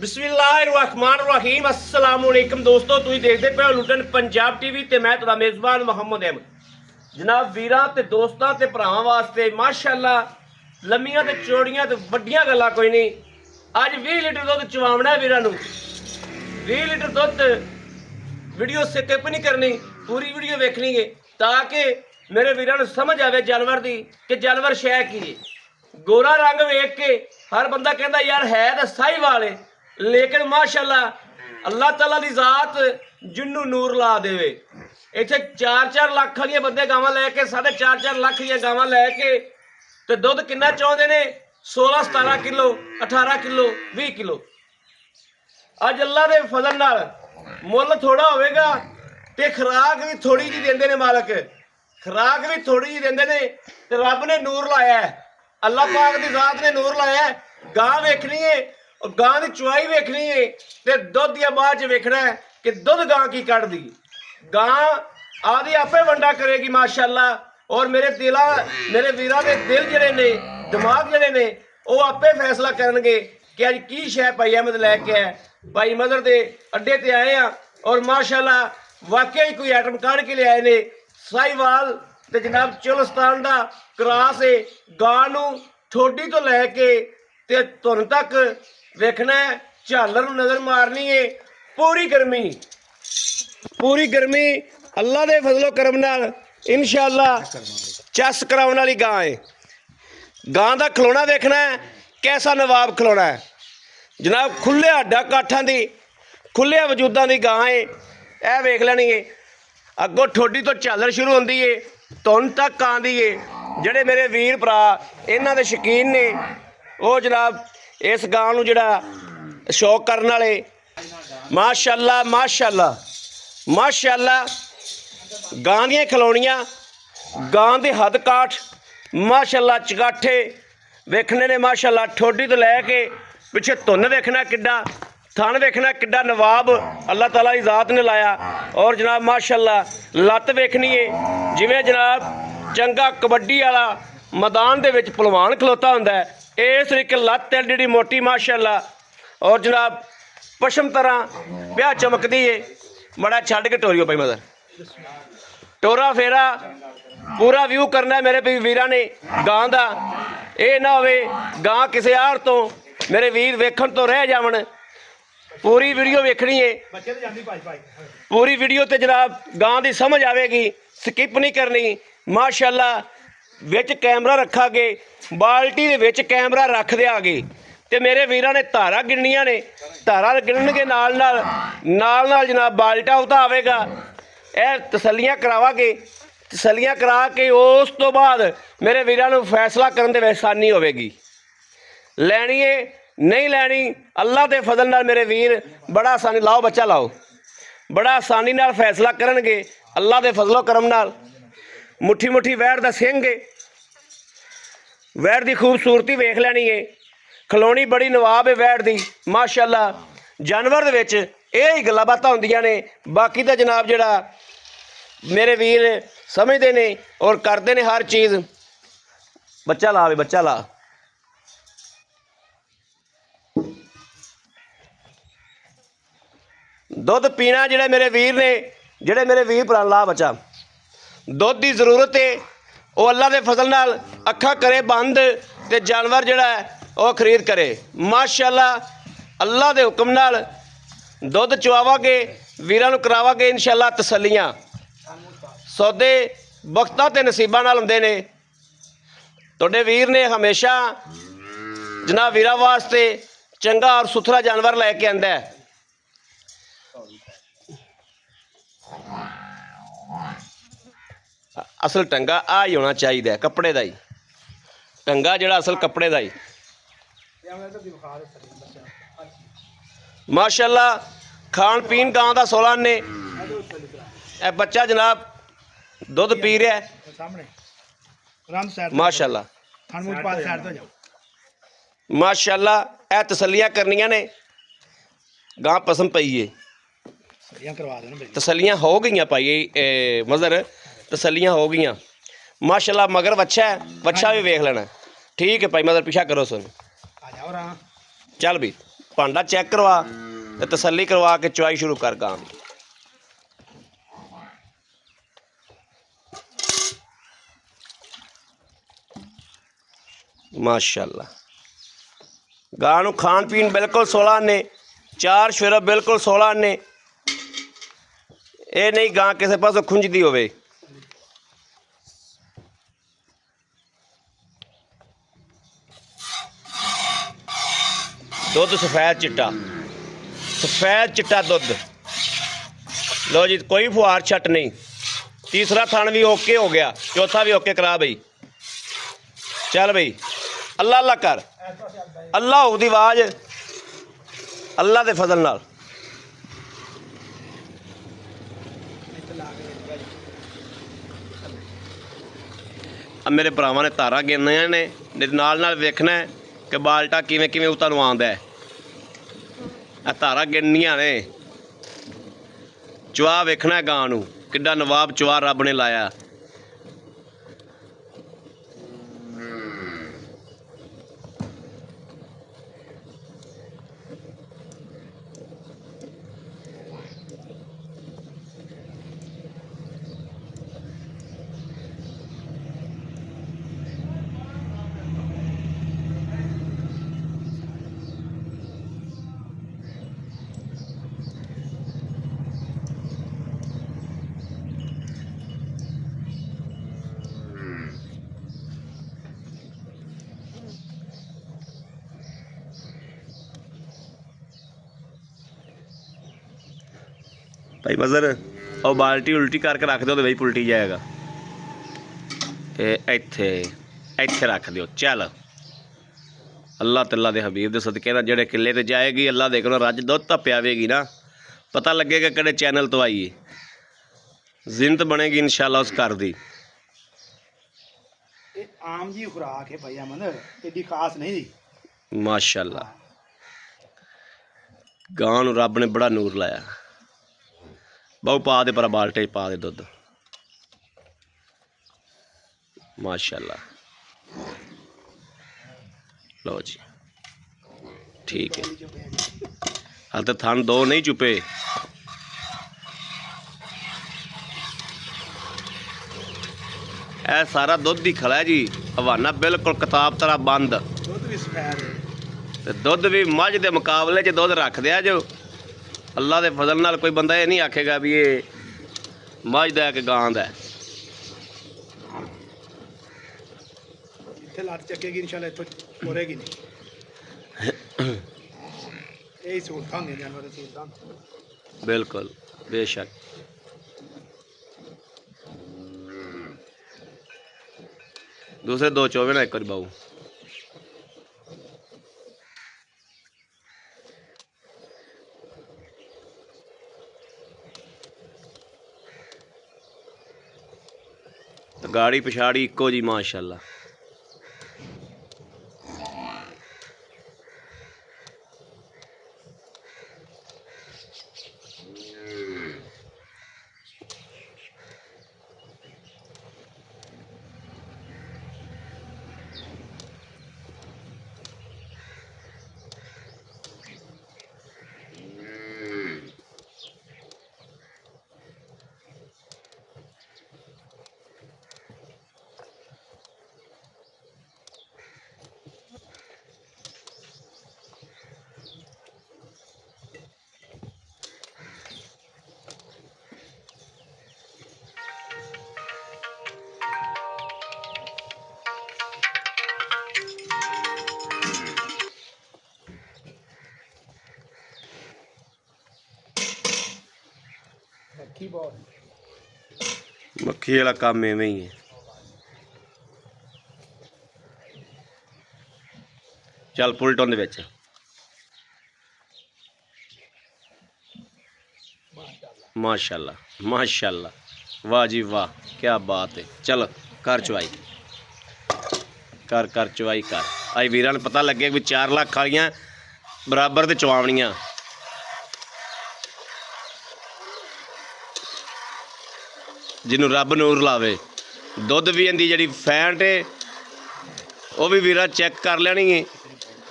बिस्मिल्लाहिर्रहमानिर्रहीम अस्सलाम वालेकुम दोस्तों, तुसीं देखदे पे हो लुटन पंजाब टीवी ते मैं तुहाडा मेज़बान मोहम्मद अहमद। जनाब वीरां ते दोस्तां ते भरावां वास्ते माशाअल्लाह लम्मियां ते चौड़ियां ते वड्डियां गल्लां कोई नहीं। अज 20 लीटर दुद्ध चवावना है वीरां नूं। 20 लीटर दुद्ध वीडियो स्किप नहीं करनी, पूरी वीडियो वेखनी है ताकि मेरे वीरां नूं समझ आवे जानवर दी कि जानवर शै की है। गोरा रंग वेख के हर बंदा कहता यार है तो साहिवाल है, लेकिन माशाअल्लाह अल्लाह ताला दी जात जिन्नू नूर ला देवे। इत्थे 4-4 लाख वाली बंदे गावां लैके 4.5 लाख दी गावां लैके ते दुध किन्ना चाहुंदे ने 16-17 किलो 18 किलो 20 किलो। अज अल्लाह दे फजल नाल मुੱਲ थोड़ा होवेगा ते खुराक भी थोड़ी जी देंदे ने मालक, खुराक भी थोड़ी जी देंदे ने ते रब ने नूर लाया है, अल्लाह पाक दी जात ने नूर लाया है। गां वेखनी है और गां दी चुआई वेखनी है ते दुध दी बाद च वेखना है कि दुध गां की कढ़दी। गां आदि आपे वंडा करेगी माशाअल्लाह। और मेरे वीरां दे दिल जिहड़े ने दिमाग जिहड़े ने वो आपे फैसला करनगे कि अज की शै भाई अहमद लैके आया। भाई मदर दे अड्डे ते आए हैं और माशाअल्लाह वाकई कोई आइटम कढ़ के ले आए ने। साहिवाल ते जनाब चोलस्तान दा क्रॉस है। गां नूं ठोडी तो लैके ते धुन तक वेखना है, झालर नूं नज़र मारनी है। पूरी गर्मी अल्लाह दे फजलो करम नाल इंशाअल्लाह चस कराउण वाली गां है। गां दा खिलौना वेखना है, कैसा नवाब खिलौना है जनाब। खुले हड्डां काठां दी खुले वजूदां दी गां है। यह वेख लैनी है, अगों ठोडी तो झालर शुरू होंदी है, धुन तक आंदी है। ਜਿਹੜੇ मेरे वीर भरा इन्हां दे शकीन ने वो जनाब इस गां नूं जिहड़ा शौक करन वाले माशाअल्लाह माशाअल्लाह माशाअल्लाह गां दियां खिलौणियां, गां दे हद काठ माशाअल्लाह चगाठे वेखने ने माशाअल्लाह। ठोडी तो लैके पिछे धुन वेखना किड्डा, थन वेखना किड्डा नवाब अल्लाह ताला की जात ने लाया। और जनाब माशाअल्लाह लत्त वेखनी है जिवें जनाब चंगा कबड्डी वाला मैदान दे विच पहलवान खलोता हुंदा है, इस तरीके लत्त है जिहड़ी मोटी माशाअल्लाह। और जनाब पशम तरह ब्याह चमकदी है। बड़ा छड्ड के टोरियो भाई मदर टोरा फेरा पूरा व्यू करना है मेरे वीरां ने गां दा। ये ना होवे गां किसी आड़ तो मेरे वीर वेखण तो रह जावन। पूरी वीडियो वेखनी है, पूरी वीडियो ते जनाब गां दी समझ आवेगी, स्किप नहीं करनी माशाअल्लाह। विच कैमरा रखांगे, बाल्टी दे विच कैमरा रख देंगे ते मेरे वीरां ने धारा गिननियां ने, धारा गिनणगे नाल नाल जनाब बाल्टा उता आवेगा। यह तसल्लियां करावांगे, तसल्लियां करा के उस तो बाद मेरे वीरां नूं फैसला करन दे विच आसानी होवेगी। लैनी है नहीं लैनी अल्लाह के फजल नाल मेरे वीर बड़ा आसानी लाओ बच्चा लाओ बड़ा आसानी नाल फैसला करनगे अल्लाह के फजलो करम नाल। मुट्ठी मुट्ठी वैड़ का सिंह है, वैड़ की खूबसूरती वेख लैनी है। खिलौनी बड़ी नवाब है वैड़ की माशाअल्लाह। जानवर दे विच यही गल्लां बातां हुंदियां ने, बाकी तो जनाब जिहड़ा मेरे वीर समझते ने और करते ने हर चीज़। बच्चा ला वे बच्चा ला, दुध पीना जिहड़े मेरे वीर ने, जिहड़े मेरे वीर भरा ला बच्चा। दुध की जरूरत है वो अल्लाह के फजल नाल अखा करे बंद ते जानवर जिहड़ा है वह खरीद करे माशाअल्लाह। अल्लाह के हुक्म नाल दुध चुआवांगे, वीरां नूं करावांगे इंशाअल्लाह तसल्लियां। सौदे वक्तां ते नसीबां नाल हुंदे ने। तुहाडे वीर ने हमेशा जनाब वीरां वास्ते चंगा और सुथरा जानवर लैके आंदा है। असल टंगा आ ही होना चाहिए, कपड़े का ही टंगा जिहड़ा असल कपड़े का ही माशाअल्लाह। खान पीन गां का 16 ने। ए बच्चा जनाब दुध पी रहा है माशाअल्लाह माशाअल्लाह। ए तसल्लियां करनियां ने, गां पसंद पई है, तसल्लियां हो गई भाई मज़र, तसल्लियां हो गई माशाअल्लाह। मगर बच्चा है, बच्चा भी वेख लेना ठीक है भाई मदर। पीछा करो सुन चल भी। ਭਾਂਡਾ ਚੈੱਕ ਕਰਵਾ ਤੇ ਤਸੱਲੀ ਕਰਵਾ ਕੇ ਚੁਆਈ ਸ਼ੁਰੂ ਕਰ ਗਾਂ ਦੀ। माशाल्लाह गां नूं खाण पीण बिल्कुल 16 ने, 4 शुरब बिल्कुल 16 ने। ये नहीं गां किसी पासों खुंजदी होवे। दुध सफेद चिट्टा, सफेद चिट्टा दुध। लो जी कोई फुहार छट नहीं। तीसरा थण भी ओके हो गया, चौथा भी ओके करा बई। चल बई अल्लाह अल्लाह कर, अल्लाह हो दी आवाज, अल्लाह दे फजल नाल। अब मेरे भरावां ने धारा गिननियां ने, नाल नाल वेखना है कि बाल्टा किवें किवें तुहानूं आउंदा है। आ धारा गिननियां ने, चुआ वेखना है गां नूं किड्डा नवाब चुआ रब ने लाया। भाई मज़र और बाल्टी उल्टी करके रख दो तो भाई पुलटी जाएगा। इत्थे इत्थे रख दियो। चल अल्लाह तल्ला दे हबीब दे सदके ना जेड़े किले ते जाएगी अल्लाह दे कोलों रज दुध तां पियावेगी ना, पता लगेगा किहड़े चैनल तो आई है। जिंद बनेगी इंशाअल्लाह उस घर दी। आम जी खुराक है भाई अमन, एडी खास नहीं दी। माशाअल्लाह गां नूं रब ने बड़ा नूर लाया। बहु पा दे पर बाल्टे पा दे दुध। माशाअल्लाह लो जी ठीक है। हाल तो थन दो नहीं चुपे। ए सारा दुध ही खला है जी, हवाना बिल्कुल किताब तरह बंद। दुध भी सफेद है ते दुध भी मझ के मुकाबले च दुध रख दिया जो। अल्लाह के फजल नाल कोई बंदा ये नहीं आखेगा भी ये मझ दा कि गां दा। इत्थे लत चकेगी इंशाल्लाह, इत्थों पोरेगी नहीं। यही सूरतां होंदियां जानवर दी सूरतां। बिल्कुल बेशक। दूसरे दो चौबे ना एक बारी बाऊ। गाड़ी पिछाड़ी इको जी माशाअल्लाह। मक्खी बहुत, मक्खी वाला काम इवें ही है। चल पुलटों दे विच माशाअल्लाह माशाअल्लाह वाह जी वाह क्या बात है। चल कर चुवाई कर चुवाई कर। अज वीरां नूं पता लगे भी 4 लाख वालियां बराबर ते चवावणियां। जिन्हों रब नूर लावे। दुध भी इहदी जिहड़ी फैंट है वह भी वीरा चैक कर लैनी है।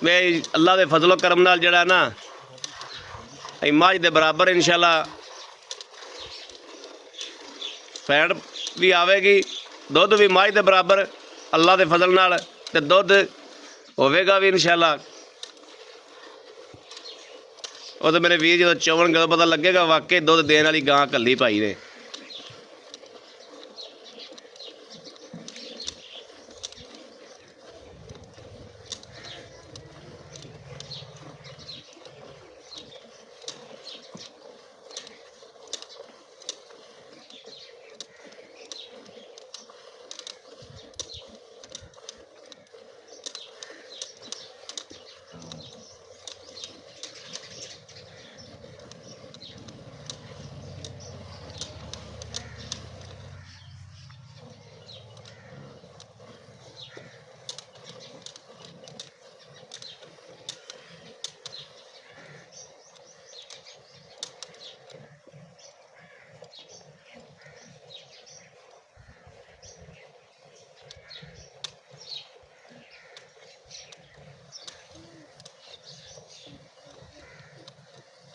ਵੀ ਅੱਲਾ ਦੇ ਫਜ਼ਲੋ ਕਰਮ ਨਾਲ ਜਿਹੜਾ ਨਾ ਅਸੀਂ ਮੱਝ ਦੇ ਬਰਾਬਰ ਇਨਸ਼ਾਅੱਲਾ ਫੈਟ ਵੀ ਆਵੇਗੀ, ਦੁੱਧ ਵੀ ਮੱਝ ਦੇ ਬਰਾਬਰ ਅੱਲਾ ਦੇ ਫਜ਼ਲ ਨਾਲ, ਤੇ ਦੁੱਧ ਹੋਵੇਗਾ ਵੀ ਇਨਸ਼ਾਅੱਲਾ। ਉਹ ਤਾਂ ਮੇਰੇ ਵੀਰ ਜਦੋਂ ਚੋਣ ਗੱਲ ਪਤਾ ਲੱਗੇਗਾ ਵਾਕਈ ਦੁੱਧ ਦੇਣ ਵਾਲੀ ਗਾਂ ਕੱਲੀ ਭਾਈ ਨੇ।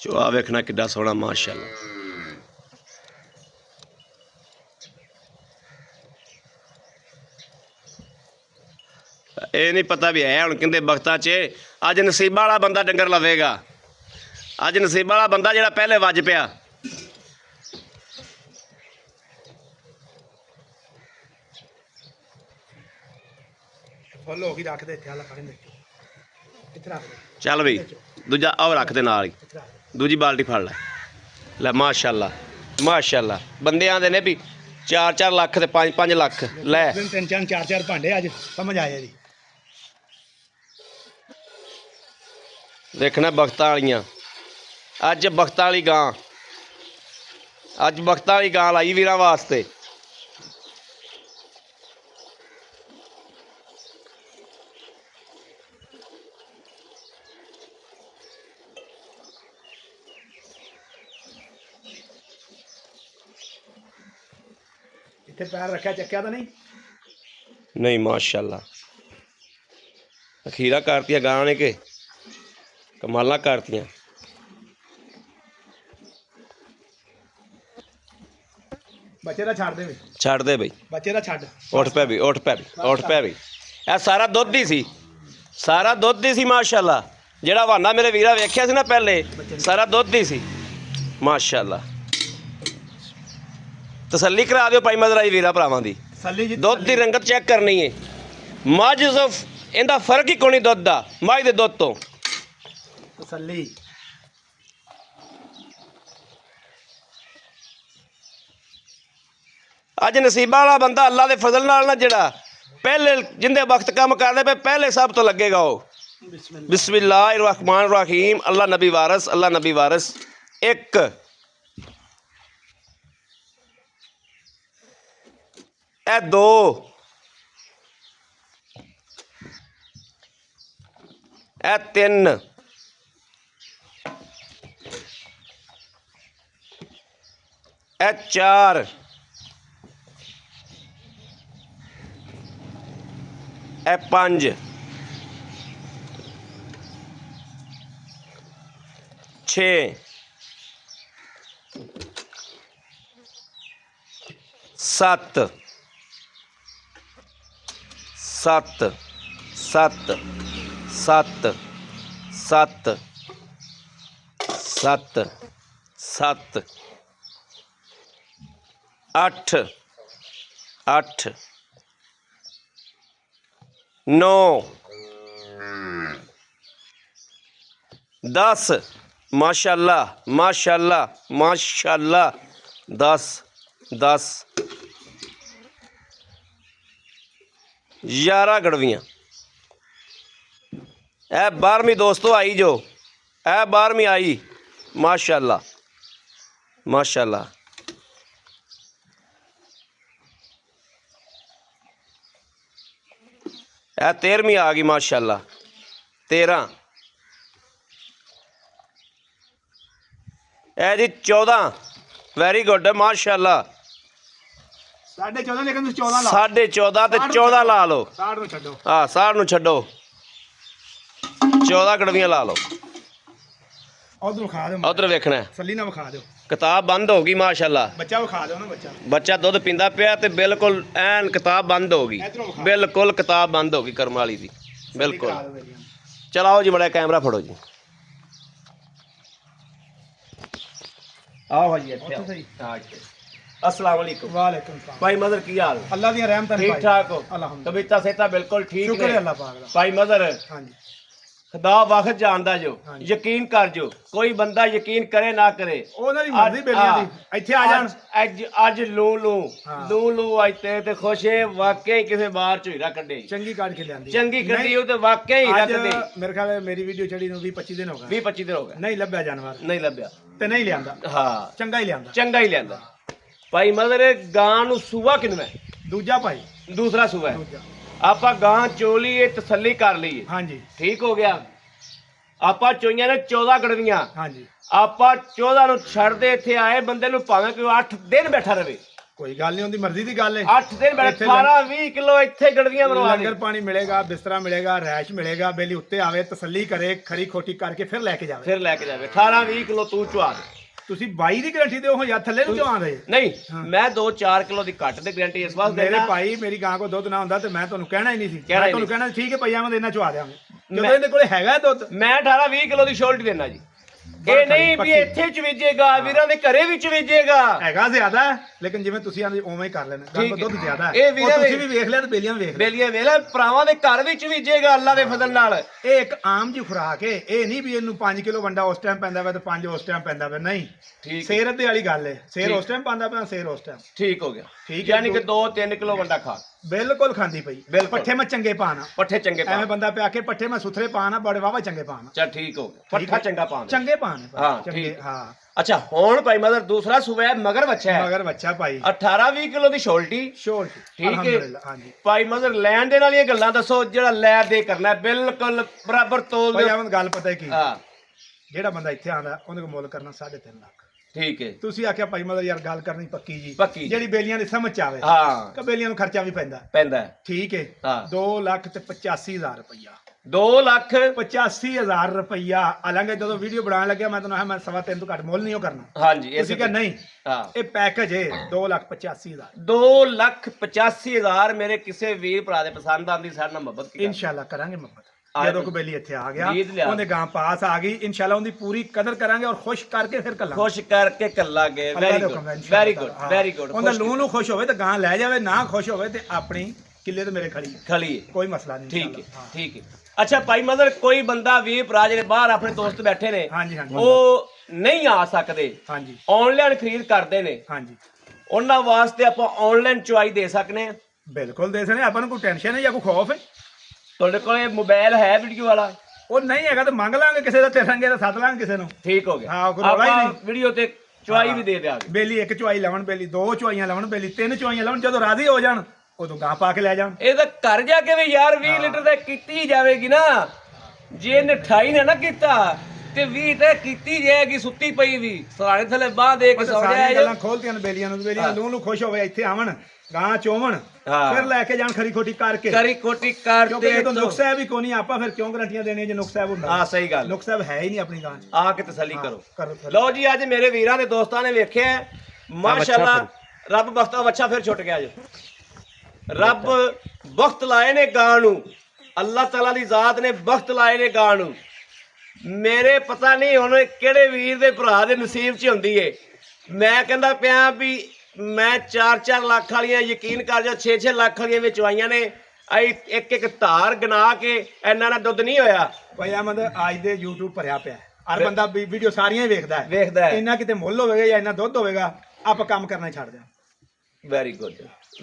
ਚੋਆ ਵੇਖਣਾ ਕਿੱਡਾ ਸੋਹਣਾ ਮਾਸ਼ਾਅੱਲਾ। ਇਹ ਨਹੀਂ ਪਤਾ ਵੀ ਹੈ ਹੁਣ ਕਹਿੰਦੇ ਵਕਤਾਂ 'ਚ ਅੱਜ ਨਸੀਬਾਂ ਵਾਲਾ ਬੰਦਾ ਡੰਗਰ ਲਵੇਗਾ, ਅੱਜ ਨਸੀਬਾਂ ਵਾਲਾ ਬੰਦਾ ਜਿਹੜਾ ਪਹਿਲੇ ਵੱਜ ਪਿਆ। ਫੁੱਲ ਹੋ ਗਈ, ਰੱਖ ਦੇ ਇੱਥੇ, ਆਲਾ ਫੜਨ ਦੇ ਇੱਥੇ ਰੱਖ ਦੇ। ਚੱਲ ਬਈ ਦੂਜਾ ਆਹ ਰੱਖ ਦੇ ਨਾਲ ਹੀ, ਇੱਥੇ ਰੱਖ ਦੇ। ਦੂਜੀ ਬਾਲਟੀ ਫੜ ਲੈ। ਲੈ ਮਾਸ਼ਾਅੱਲਾ ਮਾਸ਼ਾਅੱਲਾ, ਬੰਦੇ ਆਂਦੇ ਨੇ ਵੀ 4-4 ਲੱਖ ਤੇ 5-5 ਲੱਖ ਲੈ। 3-3 4-4 ਭਾਂਡੇ ਅੱਜ ਸਮਝ ਆਇਆ ਜੀ। ਦੇਖਣਾ ਬਖਤਾਂ ਵਾਲੀਆਂ, ਅੱਜ ਬਖਤਾਂ ਵਾਲੀ ਗਾਂ, ਅੱਜ ਬਖਤਾਂ ਵਾਲੀ ਗਾਂ ਲਾਈ ਵੀਰਾਂ ਵਾਸਤੇ। ਇੱਥੇ ਪੈਰ ਰੱਖਿਆ, ਚੱਕਿਆ ਤਾਂ ਨਹੀਂ? ਨਹੀਂ ਮਾਸ਼ਾਅੱਲਾ, ਅਖੀਰਾ ਕਰਤੀਆਂ ਗਾਂ ਨੇ ਕਿ ਕਮਾਲਾਂ ਕਰਤੀਆਂ। ਬੱਚੇ ਦਾ ਛੱਡ ਦੇ ਵੀ, ਛੱਡ ਦੇ ਬਈ, ਬੱਚੇ ਦਾ ਛੱਡ। ਉੱਠ ਪੈ ਵੀ, ਉੱਠ ਪੈ ਵੀ, ਉੱਠ ਪੈ ਵੀ। ਇਹ ਸਾਰਾ ਦੁੱਧ ਹੀ ਸੀ, ਸਾਰਾ ਦੁੱਧ ਹੀ ਸੀ ਮਾਸ਼ਾਅੱਲਾ। ਜਿਹੜਾ ਹਵਾਨਾ ਮੇਰੇ ਵੀਰਾ ਵੇਖਿਆ ਸੀ ਨਾ ਪਹਿਲੇ, ਸਾਰਾ ਦੁੱਧ ਹੀ ਸੀ ਮਾਸ਼ਾਅੱਲਾ। ਤਸੱਲੀ ਕਰਾ ਦਿਓ ਭਾਈ ਮਦਰਾਈ ਵੀਰਾ ਭਰਾਵਾਂ ਦੀ। ਸੱਲੀ ਜੀ, ਦੁੱਧ ਦੀ ਰੰਗਤ ਚੈੱਕ ਕਰਨੀ ਹੈ। ਮੱਝ ਸਿਰਫ ਇਹਦਾ ਫਰਕ ਹੀ ਕੋਈ ਨਹੀਂ ਦੁੱਧ ਦਾ ਮੱਝ ਦੇ ਦੁੱਧ ਤੋਂ। ਤਸੱਲੀ। ਅੱਜ ਨਸੀਬਾਂ ਵਾਲਾ ਬੰਦਾ ਅੱਲਾ ਦੇ ਫਜ਼ਲ ਨਾਲ ਨਾ ਜਿਹੜਾ ਪਹਿਲੇ ਜਿੰਦੇ ਵਕਤ ਕੰਮ ਕਰਦੇ ਪਏ ਪਹਿਲੇ ਸਭ ਤੋਂ ਲੱਗੇਗਾ ਉਹ। ਬਿਸਮਿल्लाह रहमान रहीम, अल्लाह नबी वारस, अल्लाह नबी वारस। एक ए दो, ए तीन, ए चार, ए पंज, 6, 7, 7, 7, 7, 7, 7, 7, 8, 8, 9, 10, माशाल्लाह माशाल्लाह माशाल्लाह, 10, 10, 11 गड़वियाँ। ए 12वीं दोस्तों आई जो, ए 12वीं आई माशाल्लाह माशाल्लाह। ए 13वीं आ गई माशाल्लाह, 13। ए जी 14, वेरी गुड माशाल्लाह। 14.5 लेकिन 14 ला। 14.5 ਤੇ 14 ਲਾ ਲਓ। 60 ਨੂੰ ਛੱਡੋ। ਹਾਂ 60 ਨੂੰ ਛੱਡੋ। 14 ਗੜਵੀਆਂ ਲਾ ਲਓ। ਉਧਰ ਵਿਖਾ ਦਿਓ, ਉਧਰ ਵੇਖਣਾ ਤਸੱਲੀ ਨਾਲ ਵਿਖਾ ਦਿਓ। ਕਿਤਾਬ ਬੰਦ ਹੋ ਗਈ ਮਾਸ਼ਾਅੱਲਾ। ਬੱਚਾ ਵਿਖਾ ਦਿਓ ਨਾ, ਬੱਚਾ ਦੁੱਧ ਪੀਂਦਾ ਪਿਆ ਤੇ ਬਿਲਕੁਲ ਐਨ ਕਿਤਾਬ ਬੰਦ ਹੋ ਗਈ, ਬਿਲਕੁਲ ਕਿਤਾਬ ਬੰਦ ਹੋ ਗਈ ਕਰਮ ਵਾਲੀ ਦੀ, ਬਿਲਕੁਲ। ਚਲਾਓ ਜੀ, ਮੜਾ ਕੈਮਰਾ ਫੜੋ ਜੀ। ਆਓ ਭਾਜੀ ਇੱਥੇ ਆਓ। ਹਾਂ ਜੀ। अस्सलाम वालेकुम। वालेकुम सलाम। भाई मदर की हाल? अल्लाह दी रहमत है ठीक भाई। ठाक हो? अल्हम्दुलिल्लाह। तबीयत सेहत बिल्कुल ठीक शुक्र ने? है अल्लाह पाक दा। भाई मदर हां जी। खुदा वक्त जानदा जो, यकीन कर जो, कोई बंदा यकीन करे ना करे ਉਹਨਾਂ ਦੀ ਮਰਜ਼ੀ ਬੇਲੀਆਂ ਦੀ ਇੱਥੇ ਆ ਜਾਣ। ਅੱਜ ਲੂ ਆਇਤੇ ਤੇ ਖੁਸ਼ੇ ਵਾਕਈ ਕਿਸੇ ਬਾਹਰ ਚ ਹੀਰਾ ਕੱਢੇ, ਚੰਗੀ ਕੱਢ ਕੇ ਲਿਆਂਦੀ, ਚੰਗੀ ਕੱਢੀ ਉਹ ਤੇ ਵਾਕਈ ਹੀਰਾ ਕੱਢੇ। ਮੇਰੇ ਖਿਆਲ ਮੇਰੀ ਵੀਡੀਓ ਚੜੀ ਨੂੰ 20-25 ਦਿਨ ਹੋ ਗਏ। 20-25 ਦਿਨ ਹੋ ਗਏ ਨਹੀਂ ਲੱਭਿਆ ਜਾਨਵਰ, ਨਹੀਂ ਲੱਭਿਆ ਤੇ ਨਹੀਂ ਲਿਆਂਦਾ। ਹਾਂ, ਚੰਗਾ ਹੀ ਲਿਆਂਦਾ, ਚੰਗਾ ਹੀ ਲਿਆਂਦਾ। ਭਾਈ ਮਦਰ ਗਾਂ ਨੂੰ ਸੂਆ ਕਿਨਵਾ? ਦੂਜਾ ਭਾਈ, ਦੂਸਰਾ ਸੂਆ। ਦੂਜਾ। ਆਪਾਂ ਗਾਂ ਚੋਲੀਏ, ਤਸੱਲੀ ਕਰ ਲਈਏ। ਹਾਂਜੀ, ਠੀਕ ਹੋ ਗਿਆ। ਆਪਾਂ ਚੋਈਆਂ ਨੇ 14 ਗੜਵੀਆਂ। ਹਾਂਜੀ। ਆਪਾਂ 14 ਨੂੰ ਛੱਡਦੇ ਇੱਥੇ ਆਏ ਬੰਦੇ ਨੂੰ, ਭਾਵੇਂ ਕੋਈ 8 ਦਿਨ ਬੈਠਾ ਰਵੇ, ਕੋਈ ਗੱਲ ਨਹੀਂ, ਉਹਦੀ ਮਰਜ਼ੀ ਦੀ ਗੱਲ ਹੈ। 8 ਦਿਨ ਬੈਠਾ 18-20 ਕਿਲੋ ਇੱਥੇ ਗੜਵੀਆਂ ਮਰਵਾ ਦੇ। ਲੰਗਰ ਪਾਣੀ ਮਿਲੇਗਾ, ਬਿਸਤਰਾ ਮਿਲੇਗਾ, ਰੈਸ਼ ਮਿਲੇਗਾ। ਬੇਲੀ ਉੱਤੇ ਆਵੇ, ਤਸੱਲੀ ਕਰੇ, ਖਰੀ ਖੋਟੀ ਕਰਕੇ ਫਿਰ ਲੈ ਕੇ ਜਾਵੇ। ਫਿਰ ਲੈ ਕੇ ਜਾਵੇ 18-20 ਕਿਲੋ ਤੂੰ ਚੁਆ ਦੇ। ਤੁਸੀਂ 22 ਦੀ ਗਰੰਟੀ ਦਿਓ ਜਾਂ ਥੱਲੇ ਨੂੰ ਚੁਆ ਦੇ? ਨਹੀਂ, ਮੈਂ 2-4 ਕਿਲੋ ਦੀ ਘੱਟ ਦੀ ਗਾਰੰਟੀ ਇਸ ਵਾਸਤੇ ਮੇਰੇ ਦੇਣਾ। ਭਾਈ ਮੇਰੀ ਗਾਂ ਕੋ ਦੁੱਧ ਨਾ ਹੁੰਦਾ ਤੇ ਮੈਂ ਤੁਹਾਨੂੰ ਕਹਿਣਾ ਹੀ ਨਹੀਂ ਸੀ। ਕਹਿਣਾ ਮੈਂ ਹੀ ਤੁਹਾਨੂੰ ਕਹਿਣਾ ਠੀਕ ਹੈ ਭਾਈ, ਮੈਂ ਇਹਨਾਂ ਚੁਆ ਦਿਆਂਗੇ, ਜਦੋਂ ਮੈਂ- ਇਹਦੇ ਕੋਲੇ ਹੈਗਾ ਦੁੱਧ। ਮੈਂ 18-20 ਕਿਲੋ ਦੀ ਸ਼ੋਲਟੀ ਦੇਣਾ ਜੀ। ਇਹ ਨਹੀਂ ਵੀ ਇੱਥੇ ਚਵੇਜੇਗਾ, ਵੀਰਾਂ ਦੇ ਘਰੇ ਵੀ ਚਵੇਜੇਗਾ। ਹੈਗਾ ਜ਼ਿਆਦਾ ਹੈ, ਲੇਕਿਨ ਜਿਵੇਂ ਤੁਸੀਂ ਆਂਦੇ ਉਵੇਂ ਹੀ ਕਰ ਲੈਣਾ। ਗਾਂ ਕੋ ਦੁੱਧ ਜ਼ਿਆਦਾ ਹੈ, ਇਹ ਵੀਰੇ ਤੁਸੀਂ ਵੀ ਵੇਖ ਲਿਆ ਤੇ ਬੇਲੀਆਂ ਵੀ ਵੇਖ ਲਿਆ। ਬੇਲੀਆਂ ਵੇਲਾ ਭਰਾਵਾਂ ਦੇ ਘਰ ਵਿੱਚ ਚਵੇਜੇਗਾ ਅੱਲਾ ਦੇ ਫਜ਼ਲ ਨਾਲ। ਇਹ ਇੱਕ ਆਮ ਜੀ ਖੁਰਾਕ ਹੈ, ਇਹ ਨਹੀਂ ਵੀ ਇਹਨੂੰ 5 ਕਿਲੋ ਵੰਡਾ ਉਸ ਟਾਈਮ ਪੈਂਦਾ ਵਾ ਤੇ 5 ਉਸ ਟਾਈਮ ਪੈਂਦਾ ਵਾ, ਨਹੀਂ। ਠੀਕ, ਸੇਰ ਦੇ ਵਾਲੀ ਗੱਲ ਹੈ, ਸੇਰ ਠੀਕ। ਉਸ ਟਾਈਮ ਪਾਉਂਦਾ ਪਿਆ, ਸੇਰ ਉਸ ਟਾਈਮ। ਠੀਕ ਹੋ ਗਿਆ। ਠੀਕ ਹੈ, ਯਾਨੀ ਕਿ 2-3 ਕਿਲੋ ਵੰਡਾ ਖਾ ਬਿਲਕੁਲ ਖਾਂਦੀ ਪਈ। ਬਿਲਕੁਲ। ਪੱਠੇ ਮੈਂ ਚੰਗੇ ਪਾਣਾ, ਪੱਠੇ ਚੰਗੇ ਪਾ। ਐਵੇਂ ਬੰਦਾ ਪਿਆ ਕੇ ਪੱਠੇ ਮੈਂ ਸੁਥਰੇ ਪਾਣਾ, ਬੜੇ ਵਾਵਾ ਚੰਗੇ ਪਾਣਾ। ਚਲ ਠੀਕ ਹੋ ਗਿਆ, ਪੱਠਾ ਚੰਗਾ ਪਾ ਦੇ। ਚੰਗੇ ਪਾਣੇ ਹਾਂ, ਚੰਗੇ। ਠੀਕ। ਹਾਂ, ਅੱਛਾ, ਹੁਣ ਭਾਈ ਮਦਰ ਦੂਸਰਾ ਸੂਬਾ ਹੈ, ਮਗਰ ਬੱਚਾ ਹੈ। ਮਗਰ ਬੱਚਾ ਭਾਈ 18-20 ਕਿਲੋ ਦੀ ਸ਼ੋਲਟੀ। ਸ਼ੋਰ ਠੀਕ ਹੈ। ਅਲਹਮਦੁਲਿਲਾ। ਹਾਂਜੀ ਭਾਈ ਮਦਰ ਲੈਣ ਦੇ ਵਾਲੀਆਂ ਗੱਲਾਂ ਦੱਸੋ, ਜਿਹੜਾ ਲੈ ਦੇ ਕਰਨਾ ਹੈ, ਬਿਲਕੁਲ ਬਰਾਬਰ ਤੋਲ ਭਾਈ ਦਿਓ। ਆਵਨ ਗੱਲ ਪਤਾ ਕੀ, ਹਾਂ, ਜਿਹੜਾ ਬੰਦਾ ਇੱਥੇ ਆਂਦਾ ਉਹਦੇ ਕੋਲ ਮੁੱਲ ਕਰਨਾ 3.5 ਲੱਖ। ਠੀਕ ਹੈ। ਤੁਸੀਂ ਆਖਿਆ ਭਾਈ ਮਦਰ ਯਾਰ ਗੱਲ ਕਰਨੀ ਪੱਕੀ ਜੀ, ਪੱਕੀ। ਜਿਹੜੀ ਬੇਲੀਆਂ ਦੀ ਸਮਝ ਚ ਆਵੇ। ਹਾਂ, ਕਿ ਬੇਲੀਆਂ ਨੂੰ ਖਰਚਾ ਵੀ ਪੈਂਦਾ। ਪੈਂਦਾ ਹੈ। ਠੀਕ ਹੈ। ਹਾਂ। 2,85,000 ਰੁਪਇਆ। 2,85,000 ਰੁਪਇਆ। ਹਾਲਾਂਕਿ ਜਦੋਂ ਵੀਡੀਓ ਬਣਾਉਣ ਲੱਗਿਆ ਮੈਂ ਤੁਹਾਨੂੰ ਮੈਂ 3.25 ਤੋਂ ਘੱਟ ਮੁੱਲ ਨਹੀਂ ਉਹ ਕਰਨਾ। ਹਾਂਜੀ, ਤੁਸੀਂ ਕਿਹਾ ਨਹੀਂ, ਹਾਂ, ਇਹ ਪੈਕੇਜ ਹੈ 2,85,000। 2,85,000 ਮੇਰੇ ਕਿਸੇ ਵੀਰ ਭਰਾ ਦੇ ਪਸੰਦ ਆਂਦੀ, ਸਾਡੇ ਨਾਲ ਮੁਹੱਬਤ ਕੀਤੀ। ਇਨਸ਼ਾਅੱਲਾ ਕਰਾਂਗੇ ਮੁਹੱਬਤ। ਆ ਜਦੋਂ ਕੋ ਬੇਲੀ ਇੱਥੇ ਆ ਗਿਆ, ਉਮੀਦ ਲਿਆ। ਉਹਨੇ ਗਾਂ ਪਾਸ ਆ ਗਈ, ਇਨਸ਼ਾਅੱਲਾ ਉਹਦੀ ਪੂਰੀ ਕਦਰ ਕਰਾਂਗੇ ਔਰ ਖੁਸ਼ ਕਰਕੇ ਫਿਰ ਕੱਲਾਂਗੇ। ਖੁਸ਼ ਕਰਕੇ ਕੱਲਾਂਗੇ। ਅੱਲਾ ਵੈਰੀ ਦੇ ਗੁੱਡ, ਹੁਕਮ ਨਾਲ ਇਨਸ਼ਾਅੱਲਾ। Very good, very good. ਉਹਦਾ ਨੂੰ ਖੁਸ਼ ਹੋਵੇ ਤਾਂ ਗਾਂ ਲੈ ਜਾਵੇ, ਨਾ ਖੁਸ਼ ਹੋਵੇ ਤੇ ਆਪਣੀ ਕਿੱਲੇ ਤੇ ਮੇਰੇ ਖੜੀ ਹੈ। ਖਲੀ ਹੈ। ਕੋਈ ਮਸਲਾ ਨਹੀਂ। ਠੀਕ ਹੈ, ਇਨਸ਼ਾਅੱਲਾ। ਠੀਕ ਹੈ। ਅੱਛਾ ਭਾਈ ਮਦਰ, ਕੋਈ ਬੰਦਾ ਵੀਰ ਭਰਾ ਜਿਹੜੇ ਬਾਹਰ ਆਪਣੇ ਦੋਸਤ ਬੈਠੇ ਨੇ, ਹਾਂਜੀ, ਹਾਂਜੀ। ਉਹ ਨਹੀਂ ਆ ਸਕਦੇ, ਹਾਂਜੀ, ਆਨਲਾਈਨ ਖਰੀਦ ਕਰਦੇ ਨੇ, ਹਾਂਜੀ। ਉਹਨਾਂ ਵਾਸਤੇ ਆਪਾਂ ਆਨਲਾਈਨ ਚੁਆਈ ਦੇ ਸਕਨੇ ਆ? ਬਿਲਕੁਲ ਦੇ ਸਕਦੇ। ਆਪਾਂ ਨੂੰ ਕੋਈ ਟੈਨਸ਼ਨ ਹੈ ਜਾਂ ਕੋਈ ਖੌਫ ਹੈ? ਤੁਹਾਡੇ ਕੋਲ ਮੋਬਾਈਲ ਹੈ ਵੀਡੀਓ ਵਾਲਾ? ਉਹ ਨਹੀਂ ਹੈਗਾ ਤਾਂ ਮੰਗ ਲਾਂਗੇ ਕਿਸੇ ਦਾ, ਤੇਰਾਂਗੇ ਤਾਂ ਸੱਦ ਲਾਂਗੇ ਕਿਸੇ ਨੂੰ। ਠੀਕ ਹੋ ਗਿਆ। ਹਾਂ, ਕੋਈ ਰੌਲਾ ਹੀ ਆਪਾਂ ਨਹੀਂ। ਵੀਡੀਓ ਤੇ ਚੁਆਈ ਵੀ ਦੇ ਦਿਆਂਗੇ। ਬੇਲੀ ਇੱਕ ਚੁਆਈ ਲਾਉਣ, ਬੇਲੀ 2 ਚੁਆਈਆਂ ਲਾਉਣ, ਬੇਲੀ 3 ਚੁਆਈਆਂ ਲਾਉਣ। ਜਦੋਂ ਰਾਜ਼ੀ ਹੋ ਜਾਣ ਉਦੋਂ ਗਾਂ ਪਾ ਕੇ ਲੈ ਜਾਣ। ਇਹ ਤਾਂ ਘਰ ਜਾ ਕੇ ਵੀ ਯਾਰ 20 ਲੀਟਰ ਤੇ ਕੀਤੀ ਜਾਵੇਗੀ ਨਾ। ਜੇ ਇਹਨੇ 28 ਨਾ ਕੀਤਾ ਤੇ 20 ਤੇ ਕੀਤੀ ਜਾਏਗੀ, ਸੁੱਤੀ ਪਈ ਵੀ ਸਰਾਣੇ ਥੱਲੇ ਬਾਹ ਦੇ ਕੇ ਸੌ ਸਾਰੀਆਂ ਜਾਏ। ਗੱਲਾਂ ਖੋਲਤੀਆਂ ਨੇ ਬੇਲੀਆਂ ਨੂੰ। ਬੇਲੀਆਂ ਨੂੰ ਖੁਸ਼ ਹੋਵੇ, ਇੱਥੇ ਆਵਣ, ਗਾਂ ਚੋਵਣ, ਹਾਂ। ਫਿਰ ਲੈ ਕੇ ਜਾਣ ਖਰੀ ਖੋਟੀ ਕਰਕੇ। ਕਰੀ ਕੋਟੀ ਕਿਉਂਕਿ ਕਰਦੇ ਜਦੋਂ ਨੁਕਸ ਹੈ ਵੀ ਕੋਈ ਨਹੀਂ, ਆਪਾਂ ਫਿਰ ਕਿਉਂ ਗਰੰਟੀਆਂ ਦੇਣੀਆਂ ਜੇ ਨੁਕਸ ਹੈ ਹੁੰਦਾ? ਹਾਂ, ਸਹੀ ਗੱਲ। ਨੁਕਸ ਹੈ ਹੀ ਨਹੀਂ ਆਪਣੀ ਗਾਂ 'ਚ। ਆ ਕੇ ਤਸੱਲੀ ਕਰੋ। ਕਰੋ। ਲਓ ਜੀ, ਅੱਜ ਮੇਰੇ ਵੀਰਾਂ ਦੇ ਦੋਸਤਾਂ ਨੇ ਵੇਖਿਆ, ਮਾਸ਼ਾਅੱਲਾ, ਰੱਬ ਬਖਤਾ ਬੱਚਾ ਫਿਰ ਛੁੱਟ ਗਿਆ ਜੋ। ਰੱਬ ਬਖਤ ਲਾਏ ਨੇ ਗਾਂ ਨੂੰ, ਅੱਲਾਹ ਤਾਲਾ ਦੀ ਜ਼ਾਤ ਨੇ ਬਖਤ ਲਾਏ ਨੇ ਗਾਂ ਨੂੰ। ਮੇਰੇ ਪਤਾ ਨਹੀਂ ਹੁਣ ਕਿਹੜੇ ਵੀਰ ਦੇ ਭਰਾ ਦੇ ਨਸੀਬ 'ਚ ਹੁੰਦੀ ਏ। ਮੈਂ ਕਹਿੰਦਾ ਪਿਆ ਵੀ ਮੈਂ 4-4 ਲੱਖ ਵਾਲੀਆਂ, ਯਕੀਨ ਕਰ ਜਾ 6-6 ਲੱਖ ਵਾਲੀਆਂ ਵਿੱਚ ਆਈਆਂ ਨੇ। ਇੱਕ ਇੱਕ ਧਾਰ ਗਨਾ ਕੇ ਇਹਨਾਂ ਦਾ ਦੁੱਧ ਨਹੀਂ ਹੋਇਆ। ਭਾਈ ਅਹਿਮਦ, ਅੱਜ ਦੇ YouTube ਭਰਿਆ ਪਿਆ, ਹਰ ਬੰਦਾ ਵੀਡੀਓ ਸਾਰੀਆਂ ਹੀ ਵੇਖਦਾ ਵੇਖਦਾ ਹੈ। ਇੰਨਾ ਕਿਤੇ ਮੁੱਲ ਹੋਵੇਗਾ ਜਾਂ ਇੰਨਾ ਦੁੱਧ ਹੋਵੇਗਾ, ਆਪਾਂ ਕੰਮ ਕਰਨਾ ਹੀ ਛੱਡ ਦਿਆਂ। Very good,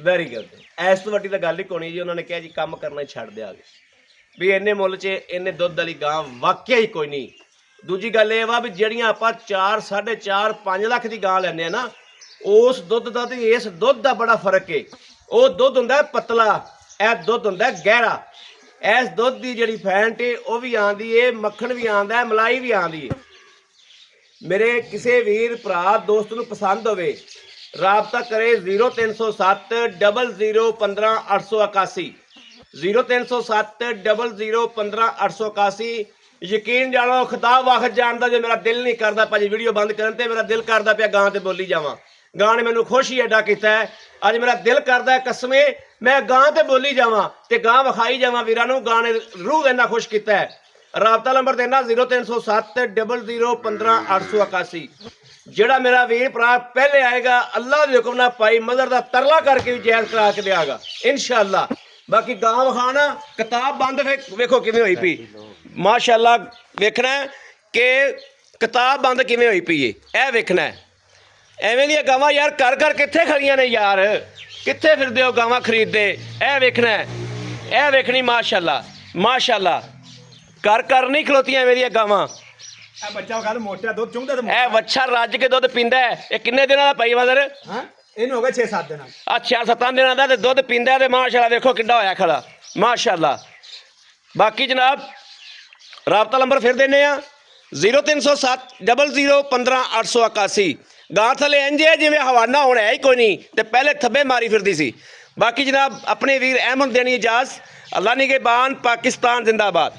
very good. ਇਸ ਤੋਂ ਵੱਡੀ ਤਾਂ ਗੱਲ ਹੀ ਕੋਣੀ ਜੀ। ਉਹਨਾਂ ਨੇ ਕਿਹਾ ਜੀ ਕੰਮ ਕਰਨਾ ਹੀ ਛੱਡ ਦਿਆਂਗੇ, ਵੀ ਇੰਨੇ ਮੁੱਲ 'ਚ ਇੰਨੇ ਦੁੱਧ ਵਾਲੀ ਗਾਂ ਵਾਕਿਆ ਹੀ ਕੋਈ ਨਹੀਂ। ਦੂਜੀ ਗੱਲ ਇਹ ਵਾ ਵੀ ਜਿਹੜੀਆਂ ਆਪਾਂ 4, 4.5, 5 ਲੱਖ ਦੀ ਗਾਂ ਲੈਂਦੇ ਆ ਨਾ, ਉਸ ਦੁੱਧ ਦਾ ਤੇ ਇਸ ਦੁੱਧ ਦਾ ਬੜਾ ਫਰਕ ਏ। ਉਹ ਦੁੱਧ ਹੁੰਦਾ ਪਤਲਾ, ਇਹ ਦੁੱਧ ਹੁੰਦਾ ਗਹਿਰਾ। ਇਸ ਦੁੱਧ ਦੀ ਜਿਹੜੀ ਫੈਂਟ ਏ ਉਹ ਵੀ ਆਂਦੀ ਏ, ਮੱਖਣ ਵੀ ਆਂਦਾ, ਮਲਾਈ ਵੀ ਆਂਦੀ ਏ। ਮੇਰੇ ਕਿਸੇ ਵੀਰ ਭਰਾ ਦੋਸਤ ਨੂੰ ਪਸੰਦ ਹੋਵੇ, ਰਾਬਤਾ ਕਰੇ 0307 00 15 881, 0307 00 15 881। ਯਕੀਨ ਜਾਣੋ ਖਿਤਾਬ ਵਕਤ ਜਾਣਦਾ ਜੇ ਮੇਰਾ ਦਿਲ ਨਹੀਂ ਕਰਦਾ ਭਾਜੀ ਵੀਡੀਓ ਬੰਦ ਕਰਨ ਤੇ ਮੇਰਾ ਦਿਲ ਕਰਦਾ ਪਿਆ ਗਾਂ ਤੇ ਬੋਲੀ ਜਾਵਾਂ। ਗਾਂ ਨੇ ਮੈਨੂੰ ਖੁਸ਼ ਹੀ ਐਡਾ ਕੀਤਾ ਹੈ। ਅੱਜ ਮੇਰਾ ਦਿਲ ਕਰਦਾ ਹੈ ਕਸਮੇ ਮੈਂ ਗਾਂ ਤੇ ਬੋਲੀ ਜਾਵਾਂ ਤੇ ਗਾਂ ਵਿਖਾਈ ਜਾਵਾਂ ਵੀਰਾਂ ਨੂੰ। ਗਾਂ ਨੇ ਰੂਹ ਇੰਨਾ ਖੁਸ਼ ਕੀਤਾ ਹੈ। ਰਾਬਤਾ ਨੰਬਰ ਦੇਣਾ 0307 00 15 881। ਜਿਹੜਾ ਮੇਰਾ ਵੀਰ ਭਰਾ ਪਹਿਲੇ ਆਏਗਾ ਅੱਲਾਹ ਦੇ ਹੁਕਮ ਨਾਲ ਭਾਈ ਮਦਰ ਦਾ ਤਰਲਾ ਕਰਕੇ ਵੀ ਜਾਇਜ਼ ਕਰਾ ਕੇ ਦੇਗਾ ਇਨਸ਼ਾਅੱਲਾ। ਬਾਕੀ ਗਾਂ ਵਿਖਾਣਾ ਕਿਤਾਬ ਬੰਦ ਵੇਖੋ ਕਿਵੇਂ ਹੋਈ ਪਈ ਮਾਸ਼ਾਅੱਲਾ। ਵੇਖਣਾ ਕਿ ਕਿਤਾਬ ਬੰਦ ਕਿਵੇਂ ਹੋਈ ਪਈ ਏ, ਇਹ ਵੇਖਣਾ। ਐਵੇਂ ਦੀਆਂ ਗਾਵਾਂ ਯਾਰ ਘਰ ਘਰ ਕਿੱਥੇ ਖੜੀਆਂ ਨੇ ਯਾਰ, ਕਿੱਥੇ ਫਿਰਦੇ ਹੋ ਗਾਵਾਂ ਖਰੀਦਦੇ। ਇਹ ਵੇਖਣਾ, ਇਹ ਵੇਖਣੀ ਮਾਸ਼ਾਅੱਲਾ ਮਾਸ਼ਾਅੱਲਾ। ਘਰ ਘਰ ਨਹੀਂ ਖਲੋਤੀਆਂ ਐਵੇਂ ਦੀਆਂ ਗਾਵਾਂ। ਇਹ ਬੱਚਾ ਗੱਲ ਮੋਟਾ ਦੁੱਧ ਚੁੰਗਦਾ ਤੇ ਇਹ ਵੱਛਾ ਰੱਜ ਕੇ ਦੁੱਧ ਪੀਂਦਾ ਹੈ। ਇਹ ਕਿੰਨੇ ਦਿਨਾਂ ਦਾ ਭਾਈ ਮਦਰ? ਹਾਂ ਇਹਨੂੰ ਹੋ ਗਿਆ 6-7 ਦਿਨਾਂ। ਅੱਛਾ 7 ਦਿਨਾਂ ਦਾ ਤੇ ਦੁੱਧ ਪੀਂਦਾ ਤੇ ਮਾਸ਼ਾਅੱਲਾ ਵੇਖੋ ਕਿੱਡਾ ਹੋਇਆ ਖੜਾ ਮਾਸ਼ਾਅੱਲਾ। ਬਾਕੀ ਜਨਾਬ ਰਾਬਤਾ ਨੰਬਰ ਫਿਰ ਦਿੰਨੇ ਆ 0307 00 15 881। ਗਾਂ ਥੱਲੇ ਇੰਝ ਹੈ ਜਿਵੇਂ ਹਵਾਨਾ ਹੋਣਾ ਹੈ ਹੀ ਕੋਈ ਨਹੀਂ ਤੇ ਪਹਿਲੇ ਥੱਬੇ ਮਾਰੀ ਫਿਰਦੀ ਸੀ। ਬਾਕੀ ਜਨਾਬ ਆਪਣੇ ਵੀਰ ਅਹਿਮਦ ਦੇਣੀ ਇਜਾਜ਼ਤ। ਅੱਲਾ ਨਿਗਹਿਬਾਨ, ਪਾਕਿਸਤਾਨ ਜ਼ਿੰਦਾਬਾਦ।